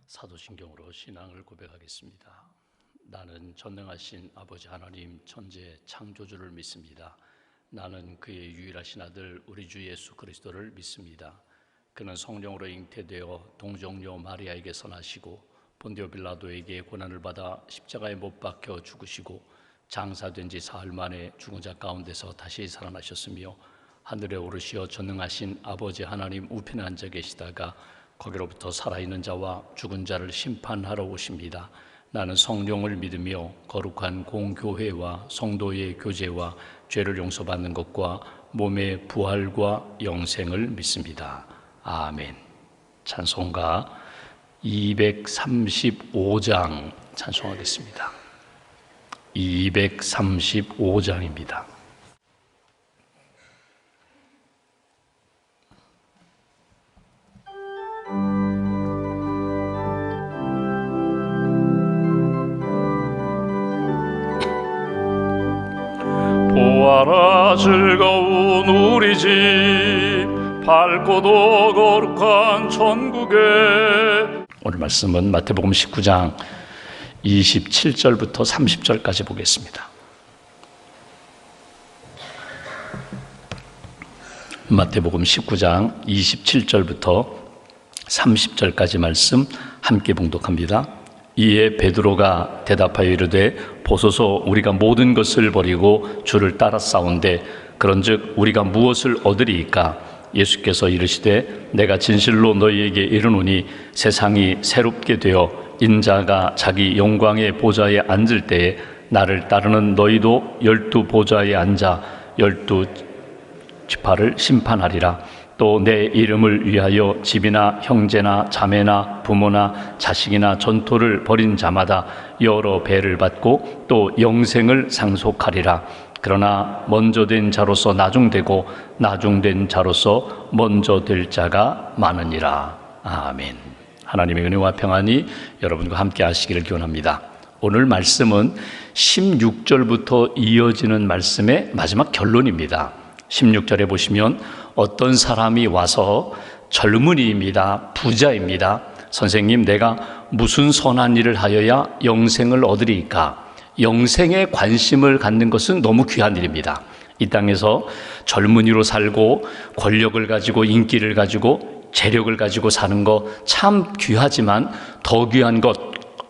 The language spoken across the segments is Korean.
사도신경으로 신앙을 고백하겠습니다. 나는 전능하신 아버지 하나님 천재 창조주를 믿습니다. 나는 그의 유일하신 아들 우리 주 예수 그리스도를 믿습니다. 그는 성령으로 잉태되어 동정녀 마리아에게서 나시고 본디오 빌라도에게 고난을 받아 십자가에 못 박혀 죽으시고 장사된 지 사흘 만에 죽은 자 가운데서 다시 살아나셨으며 하늘에 오르시어 전능하신 아버지 하나님 우편에 앉아 계시다가 거기로부터 살아있는 자와 죽은 자를 심판하러 오십니다. 나는 성령을 믿으며 거룩한 공교회와 성도의 교제와 죄를 용서받는 것과 몸의 부활과 영생을 믿습니다. 아멘. 찬송가 235장 찬송하겠습니다. 235장입니다. 보아라 즐거운 우리 집 밝고도 거룩한 천국에. 오늘 말씀은 마태복음 19장 27절부터 30절까지 보겠습니다. 마태복음 19장 27절부터 30절까지 말씀 함께 봉독합니다. 이에 베드로가 대답하여 이르되 보소서 우리가 모든 것을 버리고 주를 따라 싸운데 그런즉 우리가 무엇을 얻으리이까? 예수께서 이르시되 내가 진실로 너희에게 이르노니 세상이 새롭게 되어 인자가 자기 영광의 보좌에 앉을 때에 나를 따르는 너희도 12 보좌에 앉아 12 지파를 심판하리라. 또 내 이름을 위하여 집이나 형제나 자매나 부모나 자식이나 전토를 벌인 자마다 여러 배를 받고 또 영생을 상속하리라. 그러나 먼저 된 자로서 나중되고 나중된 자로서 먼저 될 자가 많으니라. 아멘. 하나님의 은혜와 평안이 여러분과 함께 하시기를 기원합니다. 오늘 말씀은 16절부터 이어지는 말씀의 마지막 결론입니다. 16절에 보시면 어떤 사람이 와서 젊은이입니다. 부자입니다. 선생님, 내가 무슨 선한 일을 하여야 영생을 얻으리까? 영생에 관심을 갖는 것은 너무 귀한 일입니다. 이 땅에서 젊은이로 살고 권력을 가지고 인기를 가지고 재력을 가지고 사는 거 참 귀하지만 더 귀한 것,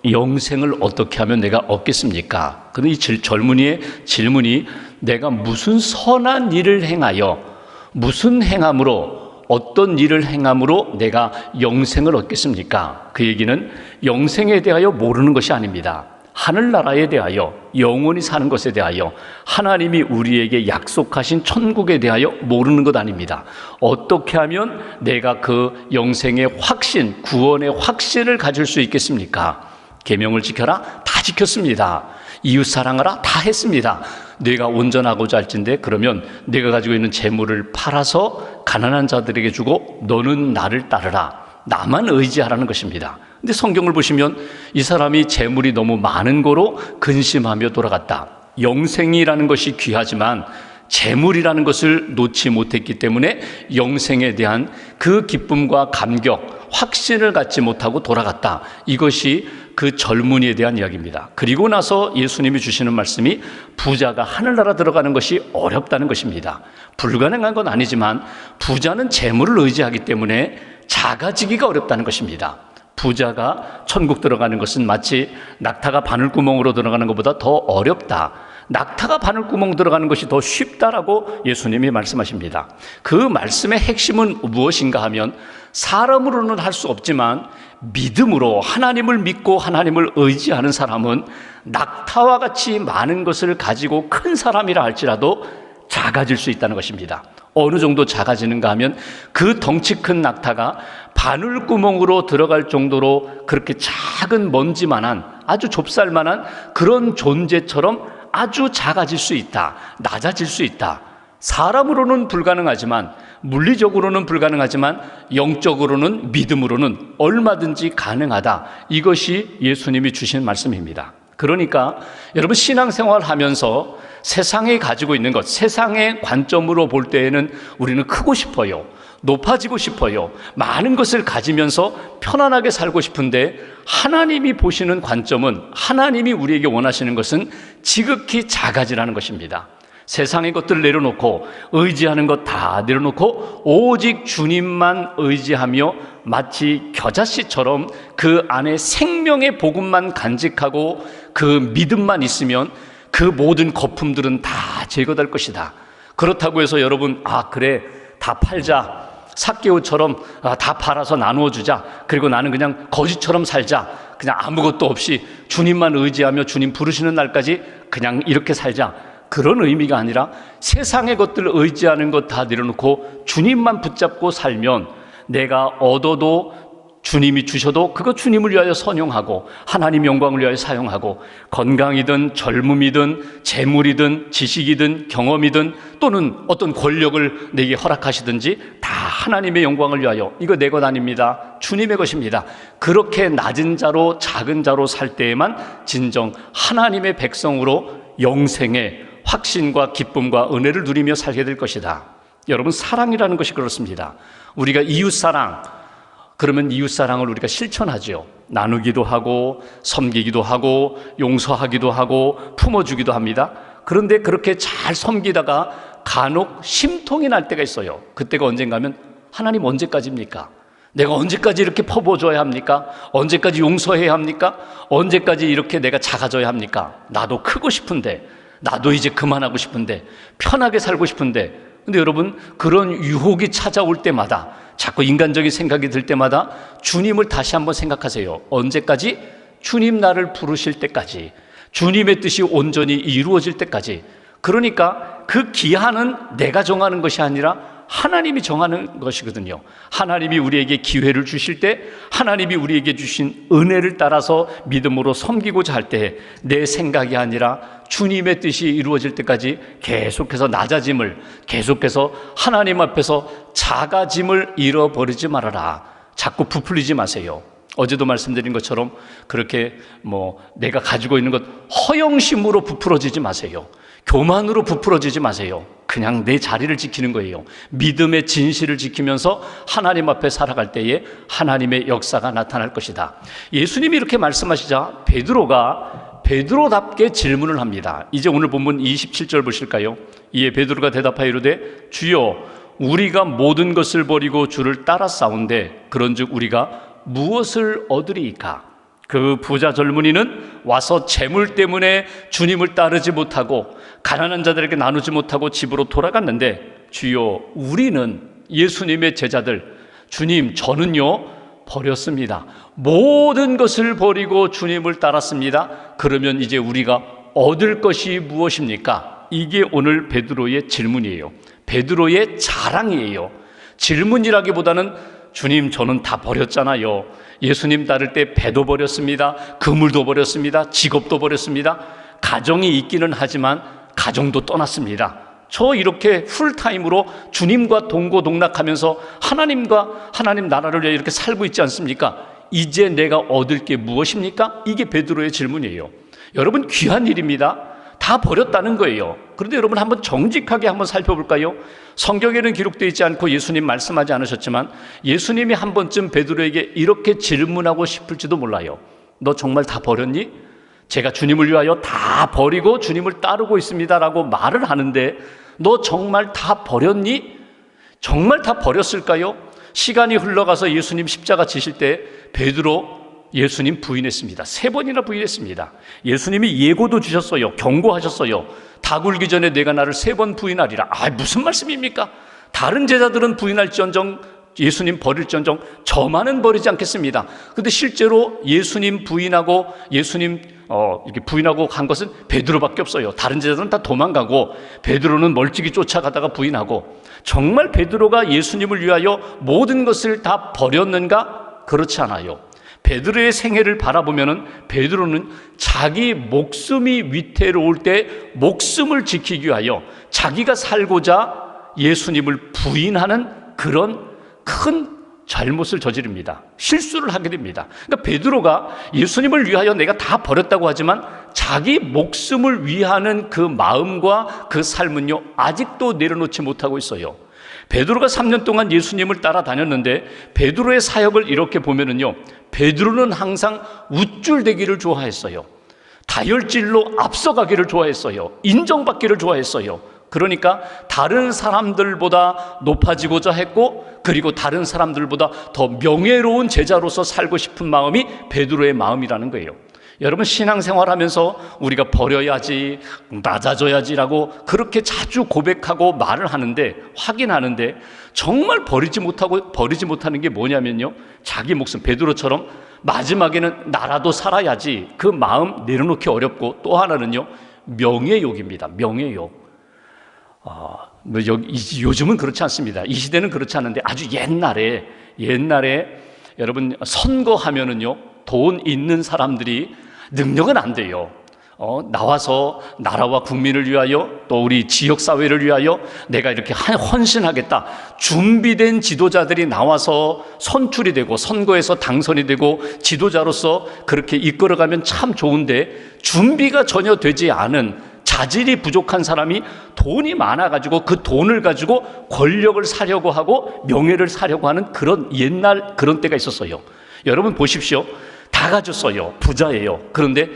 영생을 어떻게 하면 내가 얻겠습니까? 그런데 이 젊은이의 질문이 내가 무슨 선한 일을 행하여 무슨 행함으로 어떤 일을 행함으로 내가 영생을 얻겠습니까? 그 얘기는 영생에 대하여 모르는 것이 아닙니다. 하늘나라에 대하여 영원히 사는 것에 대하여 하나님이 우리에게 약속하신 천국에 대하여 모르는 것 아닙니다. 어떻게 하면 내가 그 영생의 확신, 구원의 확신을 가질 수 있겠습니까? 계명을 지켜라? 다 지켰습니다. 이웃 사랑하라? 다 했습니다. 내가 온전하고자 할진데 그러면 내가 가지고 있는 재물을 팔아서 가난한 자들에게 주고 너는 나를 따르라. 나만 의지하라는 것입니다. 근데 성경을 보시면 이 사람이 재물이 너무 많은 거로 근심하며 돌아갔다. 영생이라는 것이 귀하지만 재물이라는 것을 놓지 못했기 때문에 영생에 대한 그 기쁨과 감격, 확신을 갖지 못하고 돌아갔다. 이것이 그 젊은이에 대한 이야기입니다. 그리고 나서 예수님이 주시는 말씀이 부자가 하늘나라 들어가는 것이 어렵다는 것입니다. 불가능한 건 아니지만 부자는 재물을 의지하기 때문에 작아지기가 어렵다는 것입니다. 부자가 천국 들어가는 것은 마치 낙타가 바늘구멍으로 들어가는 것보다 더 어렵다. 낙타가 바늘구멍 들어가는 것이 더 쉽다라고 예수님이 말씀하십니다. 그 말씀의 핵심은 무엇인가 하면 사람으로는 할 수 없지만 믿음으로 하나님을 믿고 하나님을 의지하는 사람은 낙타와 같이 많은 것을 가지고 큰 사람이라 할지라도 작아질 수 있다는 것입니다. 어느 정도 작아지는가 하면 그 덩치 큰 낙타가 바늘구멍으로 들어갈 정도로 그렇게 작은 먼지만한 아주 좁쌀만한 그런 존재처럼 아주 작아질 수 있다. 낮아질 수 있다. 사람으로는 불가능하지만 물리적으로는 불가능하지만 영적으로는 믿음으로는 얼마든지 가능하다. 이것이 예수님이 주신 말씀입니다. 그러니까 여러분 신앙생활 하면서 세상에 가지고 있는 것, 세상의 관점으로 볼 때에는 우리는 크고 싶어요. 높아지고 싶어요. 많은 것을 가지면서 편안하게 살고 싶은데 하나님이 보시는 관점은, 하나님이 우리에게 원하시는 것은 지극히 작아지라는 것입니다. 세상의 것들을 내려놓고 의지하는 것 다 내려놓고 오직 주님만 의지하며 마치 겨자씨처럼 그 안에 생명의 복음만 간직하고 그 믿음만 있으면 그 모든 거품들은 다 제거될 것이다. 그렇다고 해서 여러분, 그래, 다 팔자, 삭개오처럼 다 팔아서 나누어 주자, 그리고 나는 그냥 거지처럼 살자, 그냥 아무것도 없이 주님만 의지하며 주님 부르시는 날까지 그냥 이렇게 살자, 그런 의미가 아니라 세상의 것들을 의지하는 것 다 내려놓고 주님만 붙잡고 살면 내가 얻어도 주님이 주셔도 그거 주님을 위하여 선용하고 하나님 영광을 위하여 사용하고, 건강이든 젊음이든 재물이든 지식이든 경험이든 또는 어떤 권력을 내게 허락하시든지 다 하나님의 영광을 위하여, 이거 내 것 아닙니다. 주님의 것입니다. 그렇게 낮은 자로 작은 자로 살 때에만 진정 하나님의 백성으로 영생의 확신과 기쁨과 은혜를 누리며 살게 될 것이다. 여러분, 사랑이라는 것이 그렇습니다. 우리가 이웃사랑, 그러면 이웃사랑을 우리가 실천하죠. 나누기도 하고 섬기기도 하고 용서하기도 하고 품어주기도 합니다. 그런데 그렇게 잘 섬기다가 간혹 심통이 날 때가 있어요. 그때가 언젠가 하면, 하나님 언제까지입니까? 내가 언제까지 이렇게 퍼부어줘야 합니까? 언제까지 용서해야 합니까? 언제까지 이렇게 내가 작아져야 합니까? 나도 크고 싶은데, 나도 이제 그만하고 싶은데, 편하게 살고 싶은데. 근데 여러분, 그런 유혹이 찾아올 때마다, 자꾸 인간적인 생각이 들 때마다 주님을 다시 한번 생각하세요. 언제까지? 주님 나를 부르실 때까지, 주님의 뜻이 온전히 이루어질 때까지. 그러니까 그 기한은 내가 정하는 것이 아니라 하나님이 정하는 것이거든요. 하나님이 우리에게 기회를 주실 때, 하나님이 우리에게 주신 은혜를 따라서 믿음으로 섬기고자 할 때 내 생각이 아니라 주님의 뜻이 이루어질 때까지 계속해서 낮아짐을, 계속해서 하나님 앞에서 작아짐을 잃어버리지 말아라. 자꾸 부풀리지 마세요. 어제도 말씀드린 것처럼 그렇게 내가 가지고 있는 것 허영심으로 부풀어지지 마세요. 교만으로 부풀어지지 마세요. 그냥 내 자리를 지키는 거예요. 믿음의 진실을 지키면서 하나님 앞에 살아갈 때에 하나님의 역사가 나타날 것이다. 예수님이 이렇게 말씀하시자 베드로가 베드로답게 질문을 합니다. 이제 오늘 본문 27절 보실까요? 이에 베드로가 대답하여 이르되 주여, 우리가 모든 것을 버리고 주를 따라 싸운데 그런즉 우리가 무엇을 얻으리이까? 그 부자 젊은이는 와서 재물 때문에 주님을 따르지 못하고 가난한 자들에게 나누지 못하고 집으로 돌아갔는데, 주여, 우리는, 예수님의 제자들, 주님, 저는요 버렸습니다. 모든 것을 버리고 주님을 따랐습니다. 그러면 이제 우리가 얻을 것이 무엇입니까? 이게 오늘 베드로의 질문이에요. 베드로의 자랑이에요. 질문이라기보다는, 주님, 저는 다 버렸잖아요. 예수님 따를 때 배도 버렸습니다. 그물도 버렸습니다. 직업도 버렸습니다. 가정이 있기는 하지만 가정도 떠났습니다. 저 이렇게 풀타임으로 주님과 동고동락하면서 하나님과 하나님 나라를 위해 이렇게 살고 있지 않습니까? 이제 내가 얻을 게 무엇입니까? 이게 베드로의 질문이에요. 여러분, 귀한 일입니다. 다 버렸다는 거예요. 그런데 여러분, 한번 정직하게 한번 살펴볼까요? 성경에는 기록되어 있지 않고 예수님 말씀하지 않으셨지만 예수님이 한 번쯤 베드로에게 이렇게 질문하고 싶을지도 몰라요. 너 정말 다 버렸니? 제가 주님을 위하여 다 버리고 주님을 따르고 있습니다라고 말을 하는데, 너 정말 다 버렸니? 정말 다 버렸을까요? 시간이 흘러가서 예수님 십자가 지실 때 베드로 예수님 부인했습니다. 3번이나 부인했습니다. 예수님이 예고도 주셨어요. 경고하셨어요. 다 굴기 전에 내가 나를 3번 부인하리라. 무슨 말씀입니까? 다른 제자들은 부인할지언정 예수님 버릴지언정 저만은 버리지 않겠습니다. 그런데 실제로 예수님 부인하고 이렇게 부인하고 간 것은 베드로밖에 없어요. 다른 제자들은 다 도망가고 베드로는 멀찍이 쫓아가다가 부인하고. 정말 베드로가 예수님을 위하여 모든 것을 다 버렸는가? 그렇지 않아요. 베드로의 생애를 바라보면은 베드로는 자기 목숨이 위태로울 때 목숨을 지키기 위하여 자기가 살고자 예수님을 부인하는 그런 큰 잘못을 저지릅니다. 실수를 하게 됩니다. 그러니까 베드로가 예수님을 위하여 내가 다 버렸다고 하지만 자기 목숨을 위하는 그 마음과 그 삶은요, 아직도 내려놓지 못하고 있어요. 베드로가 3년 동안 예수님을 따라다녔는데 베드로의 사역을 이렇게 보면은요, 베드로는 항상 우쭐대기를 좋아했어요. 다혈질로 앞서가기를 좋아했어요. 인정받기를 좋아했어요. 그러니까 다른 사람들보다 높아지고자 했고, 그리고 다른 사람들보다 더 명예로운 제자로서 살고 싶은 마음이 베드로의 마음이라는 거예요. 여러분, 신앙생활하면서 우리가 버려야지, 낮아져야지라고 그렇게 자주 고백하고 말을 하는데, 확인하는데, 정말 버리지 못하는 게 뭐냐면요, 자기 목숨, 베드로처럼 마지막에는 나라도 살아야지, 그 마음 내려놓기 어렵고, 또 하나는요, 명예욕입니다. 명예욕. 요즘은 그렇지 않습니다. 이 시대는 그렇지 않은데, 아주 옛날에 여러분, 선거하면은요, 돈 있는 사람들이, 능력은 안 돼요. 나와서 나라와 국민을 위하여, 또 우리 지역사회를 위하여 내가 이렇게 헌신하겠다, 준비된 지도자들이 나와서 선출이 되고 선거에서 당선이 되고 지도자로서 그렇게 이끌어가면 참 좋은데, 준비가 전혀 되지 않은, 자질이 부족한 사람이 돈이 많아가지고 그 돈을 가지고 권력을 사려고 하고 명예를 사려고 하는 그런 옛날 그런 때가 있었어요. 여러분 보십시오. 다 가졌어요. 부자예요. 그런데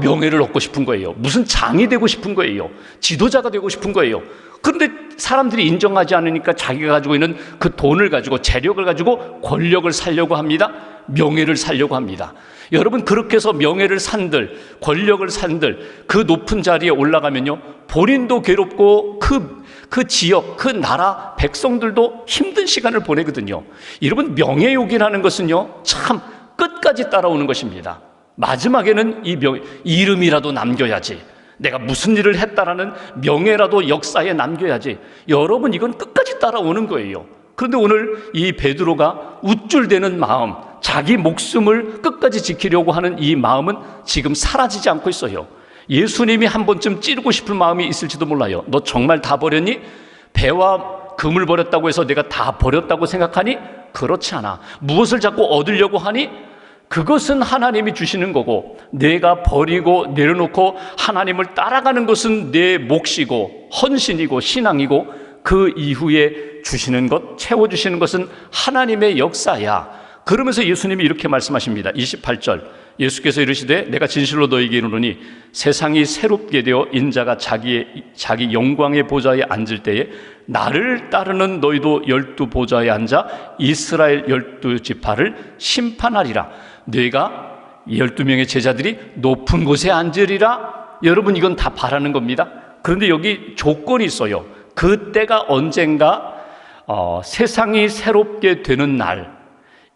명예를 얻고 싶은 거예요. 무슨 장이 되고 싶은 거예요. 지도자가 되고 싶은 거예요. 그런데 사람들이 인정하지 않으니까 자기가 가지고 있는 그 돈을 가지고, 재력을 가지고 권력을 살려고 합니다. 명예를 살려고 합니다. 여러분, 그렇게 해서 명예를 산들, 권력을 산들, 그 높은 자리에 올라가면요, 본인도 괴롭고 그 지역, 그 나라 백성들도 힘든 시간을 보내거든요. 여러분, 명예욕이라는 것은요, 참 끝까지 따라오는 것입니다. 마지막에는 이 이름이라도 남겨야지, 내가 무슨 일을 했다라는 명예라도 역사에 남겨야지. 여러분, 이건 끝까지 따라오는 거예요. 그런데 오늘 이 베드로가 우쭐대는 마음, 자기 목숨을 끝까지 지키려고 하는 이 마음은 지금 사라지지 않고 있어요. 예수님이 한 번쯤 찌르고 싶은 마음이 있을지도 몰라요. 너 정말 다 버렸니? 배와 금을 버렸다고 해서 내가 다 버렸다고 생각하니? 그렇지 않아. 무엇을 자꾸 얻으려고 하니? 그것은 하나님이 주시는 거고, 내가 버리고 내려놓고 하나님을 따라가는 것은 내 몫이고 헌신이고 신앙이고, 그 이후에 주시는 것, 채워주시는 것은 하나님의 역사야. 그러면서 예수님이 이렇게 말씀하십니다. 28절, 예수께서 이르시되 내가 진실로 너희에게 이르노니 세상이 새롭게 되어 인자가 자기 영광의 보좌에 앉을 때에 나를 따르는 너희도 12 보좌에 앉아 이스라엘 12지파를 심판하리라. 너희가 12명의 제자들이 높은 곳에 앉으리라. 여러분, 이건 다 바라는 겁니다. 그런데 여기 조건이 있어요. 그때가 언젠가 세상이 새롭게 되는 날,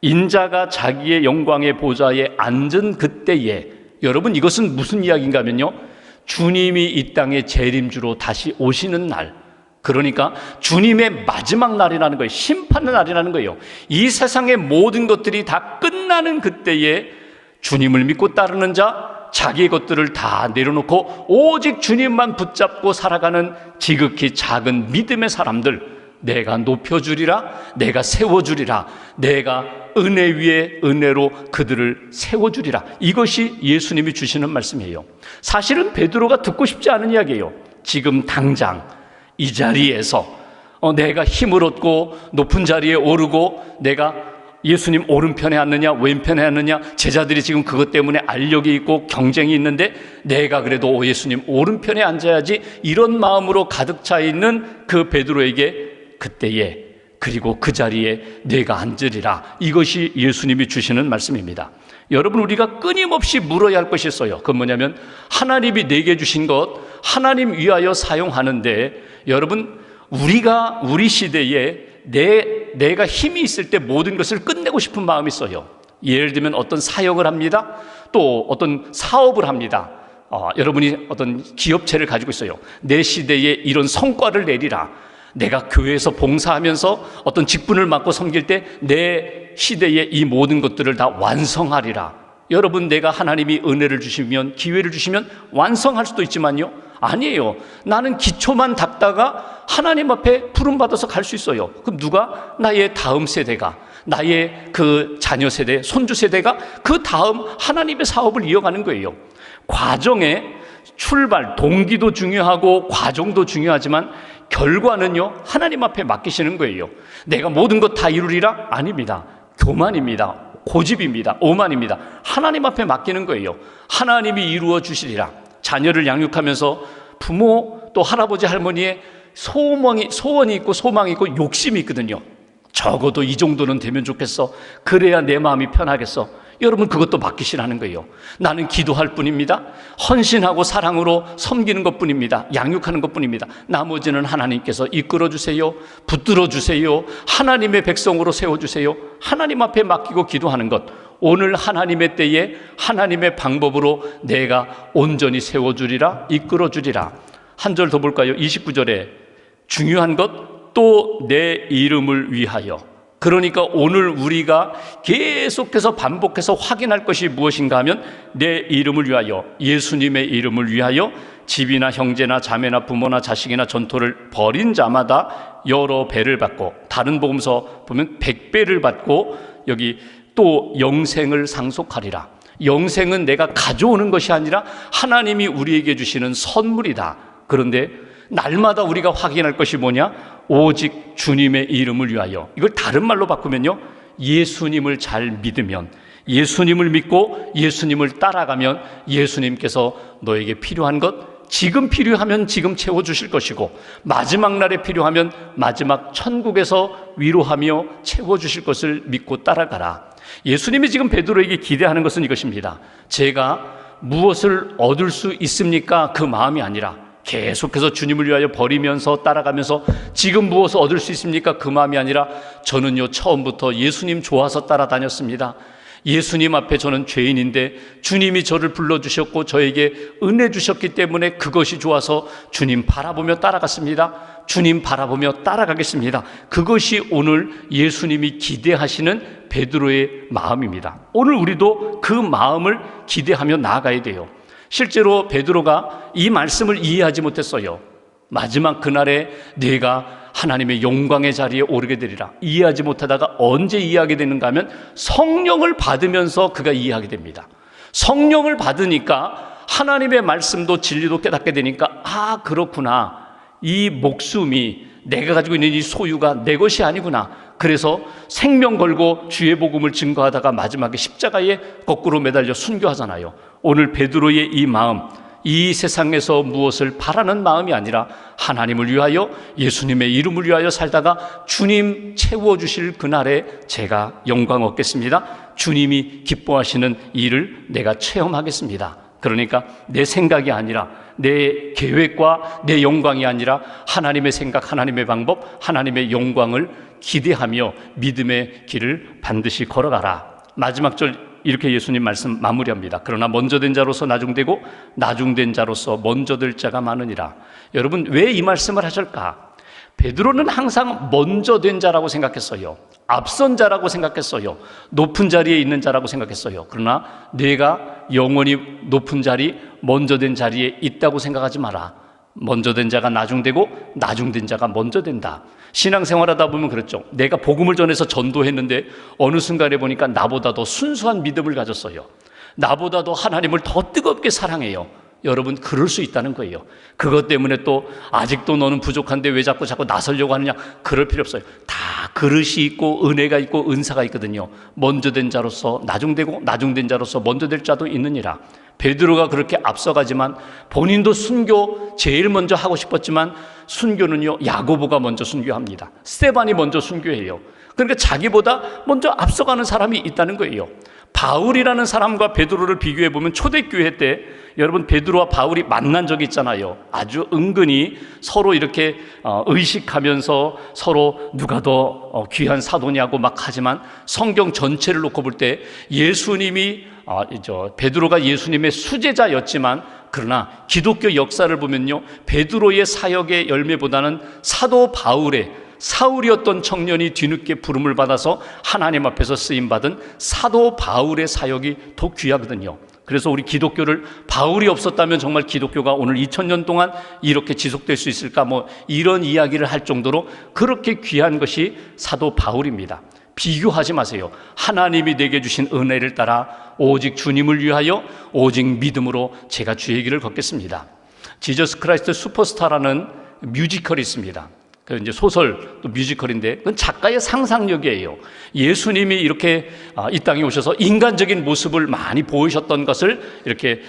인자가 자기의 영광의 보좌에 앉은 그때에, 여러분, 이것은 무슨 이야기인가 하면요, 주님이 이 땅에 재림주로 다시 오시는 날, 그러니까 주님의 마지막 날이라는 거예요. 심판의 날이라는 거예요. 이 세상의 모든 것들이 다 끝나는 그때에 주님을 믿고 따르는 자, 자기의 것들을 다 내려놓고 오직 주님만 붙잡고 살아가는 지극히 작은 믿음의 사람들, 내가 높여주리라, 내가 세워주리라, 내가 은혜 위에 은혜로 그들을 세워주리라. 이것이 예수님이 주시는 말씀이에요. 사실은 베드로가 듣고 싶지 않은 이야기예요. 지금 당장 이 자리에서 내가 힘을 얻고 높은 자리에 오르고, 내가 예수님 오른편에 앉느냐 왼편에 앉느냐, 제자들이 지금 그것 때문에 알력이 있고 경쟁이 있는데 내가 그래도 예수님 오른편에 앉아야지, 이런 마음으로 가득 차 있는 그 베드로에게 그때에, 그리고 그 자리에 내가 앉으리라. 이것이 예수님이 주시는 말씀입니다. 여러분, 우리가 끊임없이 물어야 할 것이 있어요. 그건 뭐냐면, 하나님이 내게 주신 것 하나님 위하여 사용하는데, 여러분, 우리 시대에 내가 힘이 있을 때 모든 것을 끝내고 싶은 마음이 있어요. 예를 들면 어떤 사역을 합니다. 또 어떤 사업을 합니다. 여러분이 어떤 기업체를 가지고 있어요. 내 시대에 이런 성과를 내리라. 내가 교회에서 봉사하면서 어떤 직분을 맡고 섬길 때 내 시대에 이 모든 것들을 다 완성하리라. 여러분, 내가 하나님이 은혜를 주시면, 기회를 주시면 완성할 수도 있지만요, 아니에요. 나는 기초만 닦다가 하나님 앞에 부름받아서 갈 수 있어요. 그럼 누가? 나의 다음 세대가, 나의 그 자녀 세대, 손주 세대가 그 다음 하나님의 사업을 이어가는 거예요. 과정에 출발, 동기도 중요하고 과정도 중요하지만 결과는요, 하나님 앞에 맡기시는 거예요. 내가 모든 것 다 이루리라? 아닙니다. 교만입니다. 고집입니다. 오만입니다. 하나님 앞에 맡기는 거예요. 하나님이 이루어 주시리라. 자녀를 양육하면서 부모 또 할아버지 할머니의 소원이 있고 소망이 있고 욕심이 있거든요. 적어도 이 정도는 되면 좋겠어. 그래야 내 마음이 편하겠어. 여러분, 그것도 맡기시라는 거예요. 나는 기도할 뿐입니다. 헌신하고 사랑으로 섬기는 것뿐입니다. 양육하는 것뿐입니다. 나머지는 하나님께서 이끌어 주세요. 붙들어 주세요. 하나님의 백성으로 세워주세요. 하나님 앞에 맡기고 기도하는 것, 오늘 하나님의 때에 하나님의 방법으로 내가 온전히 세워주리라, 이끌어 주리라. 한 절 더 볼까요? 29절에 중요한 것, 또 내 이름을 위하여. 그러니까 오늘 우리가 계속해서 반복해서 확인할 것이 무엇인가 하면 내 이름을 위하여, 예수님의 이름을 위하여 집이나 형제나 자매나 부모나 자식이나 전토를 벌인 자마다 여러 배를 받고, 다른 복음서 보면 100배를 받고, 여기 또 영생을 상속하리라. 영생은 내가 가져오는 것이 아니라 하나님이 우리에게 주시는 선물이다. 그런데 날마다 우리가 확인할 것이 뭐냐? 오직 주님의 이름을 위하여. 이걸 다른 말로 바꾸면요, 예수님을 잘 믿으면, 예수님을 믿고 예수님을 따라가면 예수님께서 너에게 필요한 것, 지금 필요하면 지금 채워주실 것이고, 마지막 날에 필요하면 마지막 천국에서 위로하며 채워주실 것을 믿고 따라가라. 예수님이 지금 베드로에게 기대하는 것은 이것입니다. 제가 무엇을 얻을 수 있습니까? 그 마음이 아니라 계속해서 주님을 위하여 버리면서 따라가면서 지금 무엇을 얻을 수 있습니까? 그 마음이 아니라 저는요, 처음부터 예수님 좋아서 따라다녔습니다. 예수님 앞에 저는 죄인인데 주님이 저를 불러주셨고 저에게 은혜 주셨기 때문에 그것이 좋아서 주님 바라보며 따라갔습니다. 주님 바라보며 따라가겠습니다. 그것이 오늘 예수님이 기대하시는 베드로의 마음입니다. 오늘 우리도 그 마음을 기대하며 나아가야 돼요. 실제로 베드로가 이 말씀을 이해하지 못했어요. 마지막 그날에 네가 하나님의 영광의 자리에 오르게 되리라. 이해하지 못하다가 언제 이해하게 되는가 하면 성령을 받으면서 그가 이해하게 됩니다. 성령을 받으니까 하나님의 말씀도 진리도 깨닫게 되니까, 아, 그렇구나. 이 목숨이, 내가 가지고 있는 이 소유가 내 것이 아니구나. 그래서 생명 걸고 주의 복음을 증거하다가 마지막에 십자가에 거꾸로 매달려 순교하잖아요. 오늘 베드로의 이 마음, 이 세상에서 무엇을 바라는 마음이 아니라 하나님을 위하여, 예수님의 이름을 위하여 살다가 주님 채워주실 그날에 제가 영광 얻겠습니다. 주님이 기뻐하시는 일을 내가 체험하겠습니다. 그러니까 내 생각이 아니라, 내 계획과 내 영광이 아니라 하나님의 생각, 하나님의 방법, 하나님의 영광을 기대하며 믿음의 길을 반드시 걸어가라. 마지막 절 이렇게 예수님 말씀 마무리합니다. 그러나 먼저 된 자로서 나중되고 나중된 자로서 먼저 될 자가 많으니라. 여러분, 왜 이 말씀을 하실까? 베드로는 항상 먼저 된 자라고 생각했어요. 앞선 자라고 생각했어요. 높은 자리에 있는 자라고 생각했어요. 그러나 내가 영원히 높은 자리, 먼저 된 자리에 있다고 생각하지 마라. 먼저 된 자가 나중되고 나중된 자가 먼저 된다. 신앙생활하다 보면 그렇죠. 내가 복음을 전해서 전도했는데 어느 순간에 보니까 나보다 더 순수한 믿음을 가졌어요. 나보다 더 하나님을 더 뜨겁게 사랑해요. 여러분, 그럴 수 있다는 거예요. 그것 때문에 또 아직도 너는 부족한데 왜 자꾸 나서려고 하느냐, 그럴 필요 없어요. 다 그릇이 있고 은혜가 있고 은사가 있거든요. 먼저 된 자로서 나중되고 나중된 자로서 먼저 될 자도 있느니라. 베드로가 그렇게 앞서가지만 본인도 순교 제일 먼저 하고 싶었지만 순교는요, 야고보가 먼저 순교합니다. 스데반이 먼저 순교해요. 그러니까 자기보다 먼저 앞서가는 사람이 있다는 거예요. 바울이라는 사람과 베드로를 비교해 보면 초대교회 때 여러분, 베드로와 바울이 만난 적이 있잖아요. 아주 은근히 서로 이렇게 의식하면서 서로 누가 더 귀한 사도냐고 막 하지만 성경 전체를 놓고 볼 때 예수님이 베드로가 예수님의 수제자였지만, 그러나 기독교 역사를 보면요, 베드로의 사역의 열매보다는 사도 바울의, 사울이었던 청년이 뒤늦게 부름을 받아서 하나님 앞에서 쓰임받은 사도 바울의 사역이 더 귀하거든요. 그래서 우리 기독교를 바울이 없었다면 정말 기독교가 오늘 2000년 동안 이렇게 지속될 수 있을까, 이런 이야기를 할 정도로 그렇게 귀한 것이 사도 바울입니다. 비교하지 마세요. 하나님이 내게 주신 은혜를 따라 오직 주님을 위하여 오직 믿음으로 제가 주의 길을 걷겠습니다. 지저스 크라이스트 슈퍼스타라는 뮤지컬이 있습니다. 그 이제 소설 또 뮤지컬인데 그건 작가의 상상력이에요. 예수님이 이렇게 이 땅에 오셔서 인간적인 모습을 많이 보이셨던 것을 이렇게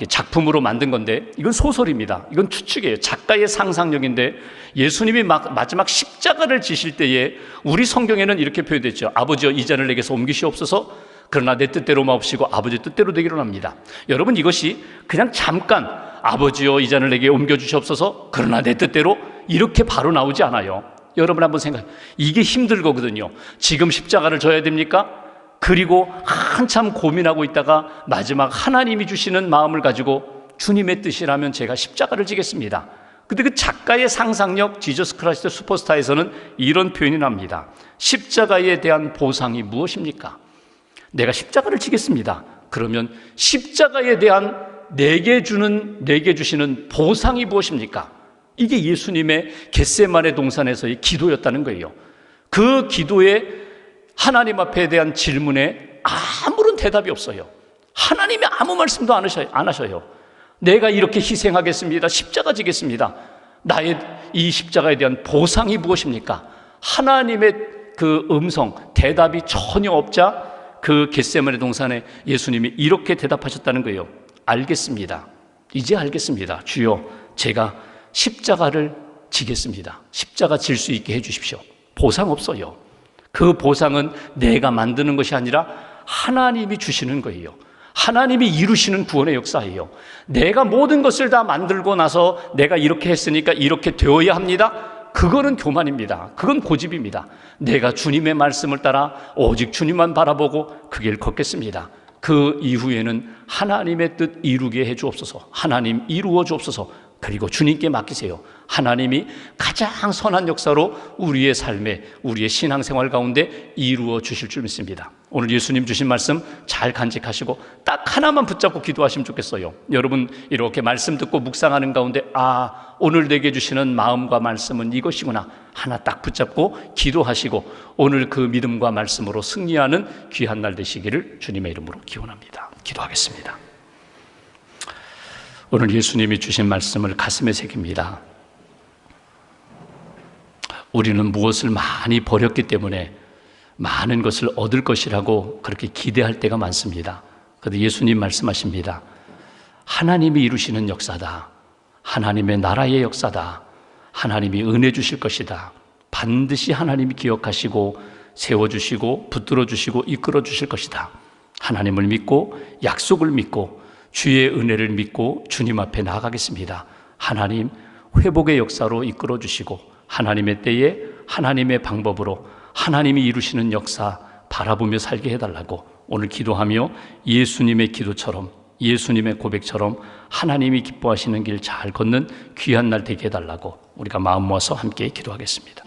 작품으로 만든 건데 이건 소설입니다. 이건 추측이에요. 작가의 상상력인데 예수님이 마지막 십자가를 지실 때에 우리 성경에는 이렇게 표현됐죠. 아버지여 이 잔을 내게서 옮기시옵소서. 그러나 내 뜻대로 마옵시고 아버지 뜻대로 되기로 합니다. 여러분 이것이 그냥 잠깐 아버지여 이 잔을 내게 옮겨주시옵소서. 그러나 내 뜻대로 이렇게 바로 나오지 않아요. 여러분 한번 생각해. 이게 힘들거든요. 지금 십자가를 져야 됩니까? 그리고 한참 고민하고 있다가 마지막 하나님이 주시는 마음을 가지고 주님의 뜻이라면 제가 십자가를 지겠습니다. 근데 그 작가의 상상력 지저스 크라이스트 슈퍼스타에서는 이런 표현이 납니다. 십자가에 대한 보상이 무엇입니까? 내가 십자가를 지겠습니다. 그러면 십자가에 대한 내게 주시는 보상이 무엇입니까? 이게 예수님의 겟세마네 동산에서의 기도였다는 거예요. 그 기도에 하나님 앞에 대한 질문에 아무런 대답이 없어요. 하나님이 아무 말씀도 안 하셔요. 내가 이렇게 희생하겠습니다. 십자가 지겠습니다. 나의 이 십자가에 대한 보상이 무엇입니까? 하나님의 그 음성, 대답이 전혀 없자 그 겟세마네 동산에 예수님이 이렇게 대답하셨다는 거예요. 알겠습니다. 이제 알겠습니다. 주여, 제가 십자가를 지겠습니다. 십자가 질 수 있게 해주십시오. 보상 없어요. 그 보상은 내가 만드는 것이 아니라 하나님이 주시는 거예요. 하나님이 이루시는 구원의 역사예요. 내가 모든 것을 다 만들고 나서 내가 이렇게 했으니까 이렇게 되어야 합니다. 그거는 교만입니다. 그건 고집입니다. 내가 주님의 말씀을 따라 오직 주님만 바라보고 그 길 걷겠습니다. 그 이후에는 하나님의 뜻 이루게 해 주옵소서. 하나님 이루어 주옵소서. 그리고 주님께 맡기세요. 하나님이 가장 선한 역사로 우리의 삶에, 우리의 신앙생활 가운데 이루어 주실 줄 믿습니다. 오늘 예수님 주신 말씀 잘 간직하시고 딱 하나만 붙잡고 기도하시면 좋겠어요. 여러분 이렇게 말씀 듣고 묵상하는 가운데 오늘 내게 주시는 마음과 말씀은 이것이구나 하나 딱 붙잡고 기도하시고 오늘 그 믿음과 말씀으로 승리하는 귀한 날 되시기를 주님의 이름으로 기원합니다. 기도하겠습니다. 오늘 예수님이 주신 말씀을 가슴에 새깁니다. 우리는 무엇을 많이 버렸기 때문에 많은 것을 얻을 것이라고 그렇게 기대할 때가 많습니다. 그런데 예수님 말씀하십니다. 하나님이 이루시는 역사다. 하나님의 나라의 역사다. 하나님이 은혜 주실 것이다. 반드시 하나님이 기억하시고 세워주시고 붙들어 주시고 이끌어 주실 것이다. 하나님을 믿고 약속을 믿고 주의 은혜를 믿고 주님 앞에 나아가겠습니다. 하나님 회복의 역사로 이끌어 주시고 하나님의 때에 하나님의 방법으로 하나님이 이루시는 역사 바라보며 살게 해달라고 오늘 기도하며 예수님의 기도처럼 예수님의 고백처럼 하나님이 기뻐하시는 길 잘 걷는 귀한 날 되게 해달라고 우리가 마음 모아서 함께 기도하겠습니다.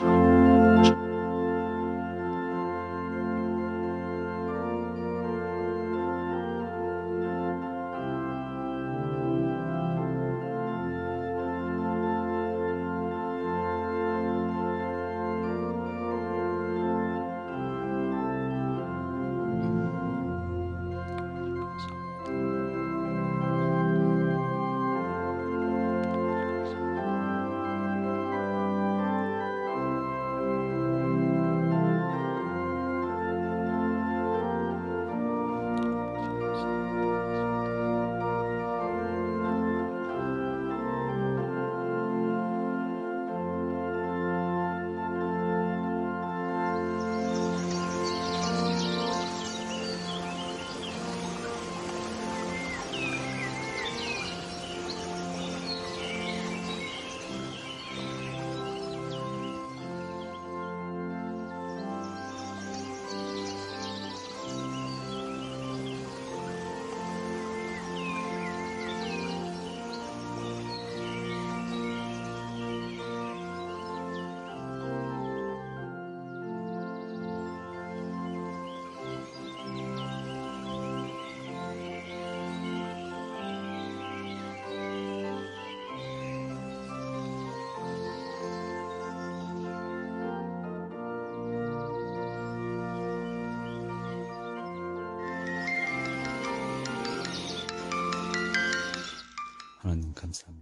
하나님 감사합니다.